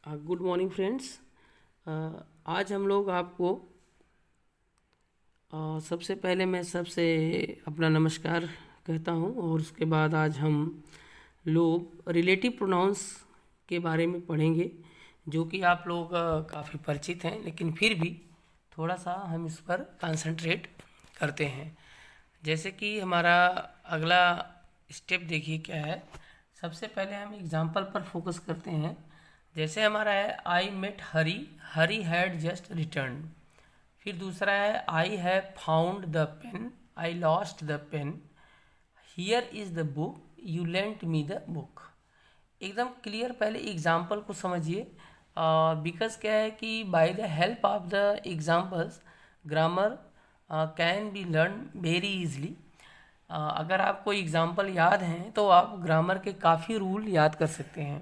Good morning friends. आज हम लोग आपको सबसे पहले मैं सबसे अपना नमस्कार कहता हूँ और उसके बाद आज हम लोग रिलेटिव प्रोनाउंस के बारे में पढ़ेंगे, जो कि आप लोग काफ़ी परिचित हैं, लेकिन फिर भी थोड़ा सा हम इस पर कंसंट्रेट करते हैं। जैसे कि हमारा अगला स्टेप देखिए क्या है। सबसे पहले हम एग्जाम्पल पर फोकस करते हैं। जैसे हमारा है I met Hari, Hari had just return. फिर दूसरा है I have found the pen, I lost the pen. Here is the book, you lent me the book. एकदम क्लियर पहले एग्जाम्पल को समझिए, बिकॉज क्या है कि by the help of the examples grammar can be learn very easily. अगर आपको example याद हैं तो आप ग्रामर के काफ़ी रूल याद कर सकते हैं।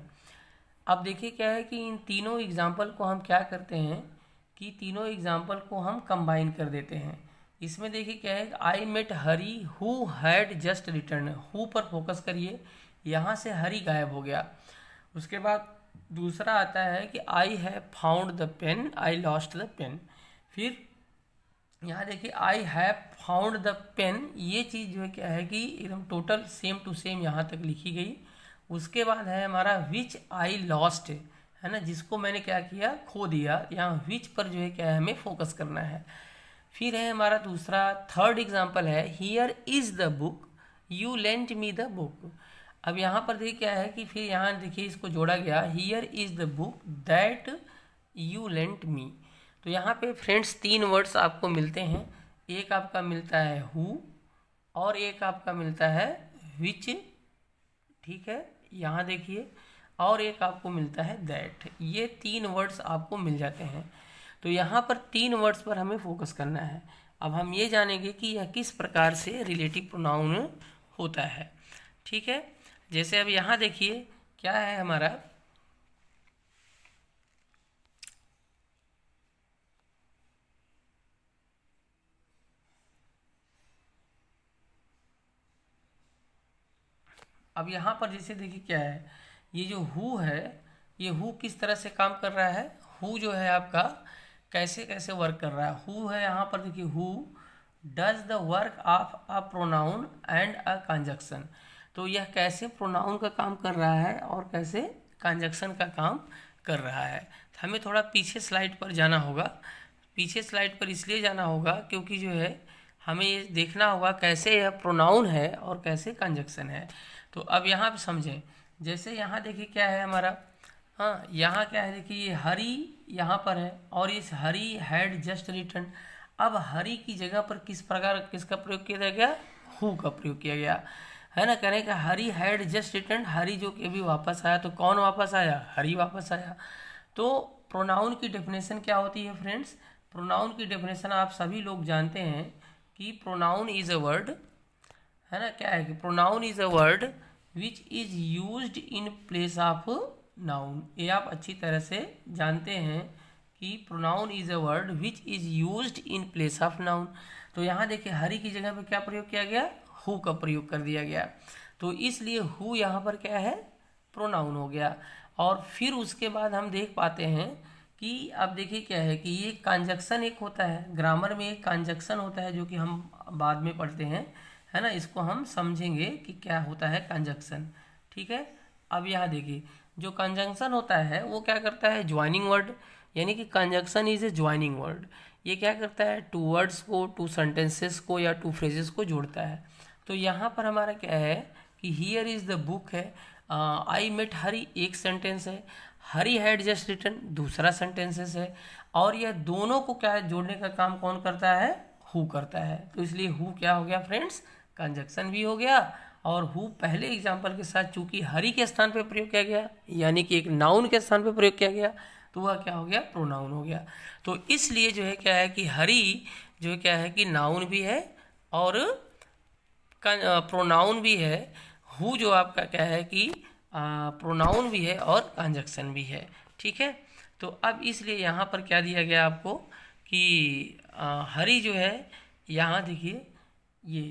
अब देखिए क्या है कि इन तीनों एग्जाम्पल को हम क्या करते हैं कि तीनों एग्जाम्पल को हम कंबाइन कर देते हैं। इसमें देखिए क्या है, I met Hari who had just return. Who पर फोकस करिए, यहाँ से हरी गायब हो गया। उसके बाद दूसरा आता है कि I have found the pen, I lost the pen. फिर यहाँ देखिए I have found the pen, ये चीज़ जो है क्या है कि एकदम टोटल सेम टू सेम यहाँ तक लिखी गई। उसके बाद है हमारा विच आई लॉस्ट, है ना, जिसको मैंने क्या किया, खो दिया। यहाँ विच पर जो है क्या है, हमें फोकस करना है। फिर है हमारा दूसरा थर्ड एग्जाम्पल है here is the book, you lent me the book. अब यहाँ पर देखिए क्या है कि फिर यहाँ देखिए इसको जोड़ा गया, here is the book that you lent me. तो यहाँ पे फ्रेंड्स तीन वर्ड्स आपको मिलते हैं। एक आपका मिलता है हु और एक आपका मिलता है विच, ठीक है, यहाँ देखिए, और एक आपको मिलता है दैट। ये तीन वर्ड्स आपको मिल जाते हैं। तो यहाँ पर तीन वर्ड्स पर हमें फोकस करना है। अब हम ये जानेंगे कि यह किस प्रकार से रिलेटिव प्रोनाउन होता है। ठीक है, जैसे अब यहाँ देखिए क्या है हमारा, अब यहाँ पर जैसे देखिए क्या है, ये जो हु है, ये हु किस तरह से काम कर रहा है। हु जो है आपका कैसे कैसे वर्क कर रहा है। हु है यहाँ पर देखिए, who does the work of a pronoun and a conjunction. तो यह कैसे प्रोनाउन का काम कर रहा है और कैसे कंजक्शन का काम कर रहा है। तो हमें थोड़ा पीछे स्लाइड पर जाना होगा। पीछे स्लाइड पर इसलिए जाना होगा क्योंकि जो है हमें ये देखना होगा कैसे यह प्रोनाउन है और कैसे कंजक्शन है। तो अब यहाँ पे समझें, जैसे यहाँ देखिए क्या है हमारा, हाँ यहाँ क्या है देखिए, ये हरी यहाँ पर है और इस हरी हैड जस्ट रिटर्न। अब हरी की जगह पर किस प्रकार किसका प्रयोग किया गया, हु का प्रयोग किया गया, है ना। कहने का हरी हैड जस्ट रिटर्न, हरी जो कि अभी वापस आया, तो कौन वापस आया, हरी वापस आया। तो प्रोनाउन की डेफिनेशन क्या होती है फ्रेंड्स। प्रोनाउन की डेफिनेशन आप सभी लोग जानते हैं कि प्रोनाउन इज अ वर्ड, है ना, क्या है कि pronoun is a word which is used in place of noun. ये आप अच्छी तरह से जानते हैं कि pronoun is a word which is used in place of noun. तो यहाँ देखिए हरी की जगह पे क्या प्रयोग किया गया, हु का प्रयोग कर दिया गया। तो इसलिए हु यहाँ पर क्या है, प्रोनाउन हो गया। और फिर उसके बाद हम देख पाते हैं कि अब देखिए क्या है कि ये कंजक्शन एक होता है, ग्रामर में एक कंजक्शन होता है जो कि हम बाद में पढ़ते हैं, है ना। इसको हम समझेंगे कि क्या होता है कंजक्शन। ठीक है, अब यहाँ देखिए जो कंजंक्शन होता है वो क्या करता है, ज्वाइनिंग वर्ड, यानी कि conjunction is a joining word. ये क्या करता है, टू वर्ड्स को, टू सेंटेंसेस को या टू फ्रेजेस को जोड़ता है। तो यहाँ पर हमारा क्या है कि हियर इज द बुक है, आई मेट हरी एक सेंटेंस है, हरी हैड जस्ट रिटन दूसरा सेंटेंसेस है। और यह दोनों को क्या है, जोड़ने का काम कौन करता है, हु करता है। तो इसलिए हु क्या हो गया फ्रेंड्स, कंजक्शन भी हो गया। और हु पहले एग्जाम्पल के साथ चूंकि हरी के स्थान पर प्रयोग किया गया, यानी कि एक नाउन के स्थान पर प्रयोग किया गया, तो वह क्या हो गया, प्रोनाउन हो गया। तो इसलिए जो है क्या है कि हरी जो है क्या है कि नाउन भी है और प्रोनाउन भी है। हु जो आपका क्या है कि प्रोनाउन भी है और कंजक्शन भी है। ठीक है, तो अब इसलिए यहाँ पर क्या दिया गया आपको कि हरी जो है, यहाँ देखिए ये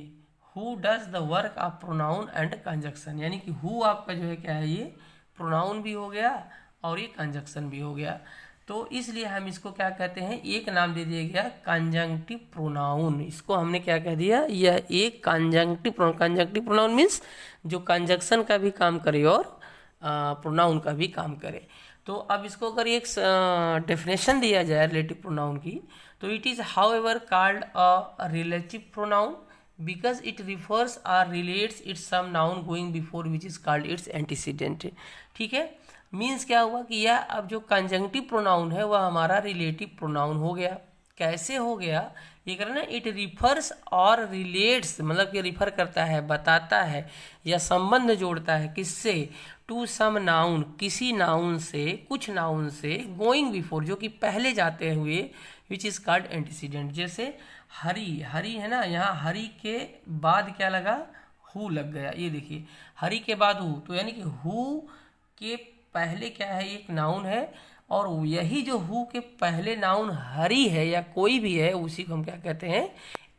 who does the work of pronoun and conjunction, यानी कि हु आपका जो है क्या है, ये प्रोनाउन भी हो गया और ये कंजक्शन भी हो गया। तो इसलिए हम इसको क्या कहते हैं, एक नाम दे दिया गया कंजंक्टिव प्रोनाउन। इसको हमने क्या कह दिया, यह एक conjunctive pronoun. Conjunctive pronoun means जो कंजक्शन का भी काम करे और प्रोनाउन का भी काम करे। तो अब इसको अगर एक डेफिनेशन दिया जाए रिलेटिव प्रोनाउन की, तो it is however called a relative pronoun because it refers और relates its some noun going before which is called its antecedent. ठीक है, मीन्स क्या हुआ कि यह अब जो कंजंक्टिव प्रोनाउन है वह हमारा रिलेटिव प्रोनाउन हो गया। कैसे हो गया, ये करें ना, इट रिफर्स और रिलेट्स, मतलब कि रिफर करता है, बताता है या संबंध जोड़ता है किससे, टू सम नाउन, किसी नाउन से, कुछ नाउन से, गोइंग बिफोर, जो कि पहले जाते हुए, विच इज कॉल्ड एंटीसीडेंट। जैसे हरी, हरी है ना, यहाँ हरी के बाद क्या लगा, हु लग गया। ये देखिए हरी के बाद हु, तो यानी कि हु के पहले क्या है, एक नाउन है, और यही जो हु के पहले नाउन हरी है या कोई भी है, उसी को हम क्या कहते हैं,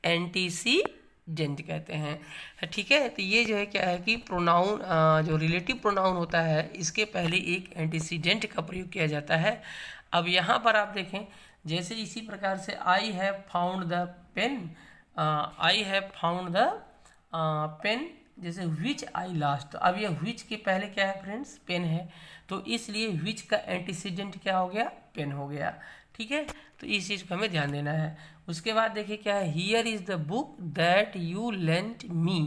एंटीसीडेंट कहते हैं। ठीक है, तो ये जो है क्या है कि प्रोनाउन, जो रिलेटिव प्रोनाउन होता है, इसके पहले एक एंटीसीडेंट का प्रयोग किया जाता है। अब यहाँ पर आप देखें, जैसे इसी प्रकार से I have found the pen, I have found the pen, जैसे विच आई लास्ट। अब ये विच के पहले क्या है फ्रेंड्स, पेन है, तो इसलिए विच का एंटीसीडेंट क्या हो गया, पेन हो गया। ठीक है, तो इस चीज़ को हमें ध्यान देना है। उसके बाद देखिए क्या है, here is the book that you lent me,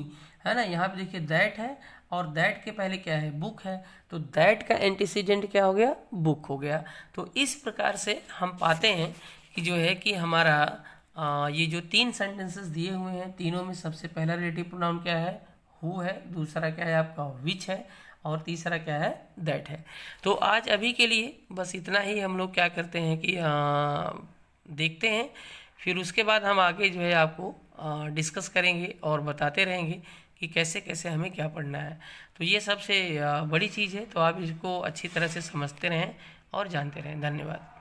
है ना, यहाँ पे देखिए दैट है और दैट के पहले क्या है, बुक है, तो दैट का एंटीसीडेंट क्या हो गया, बुक हो गया। तो इस प्रकार से हम पाते हैं कि जो है कि हमारा ये जो तीन सेंटेंसेस दिए हुए हैं, तीनों में सबसे पहला रिलेटिव प्रोनाउन क्या है, हु है, दूसरा क्या है आपका विच है, और तीसरा क्या है, दैट है। तो आज अभी के लिए बस इतना ही हम लोग क्या करते हैं कि देखते हैं, फिर उसके बाद हम आगे जो है आपको डिस्कस करेंगे और बताते रहेंगे कि कैसे कैसे हमें क्या पढ़ना है। तो ये सबसे बड़ी चीज़ है, तो आप इसको अच्छी तरह से समझते रहें और जानते रहें। धन्यवाद।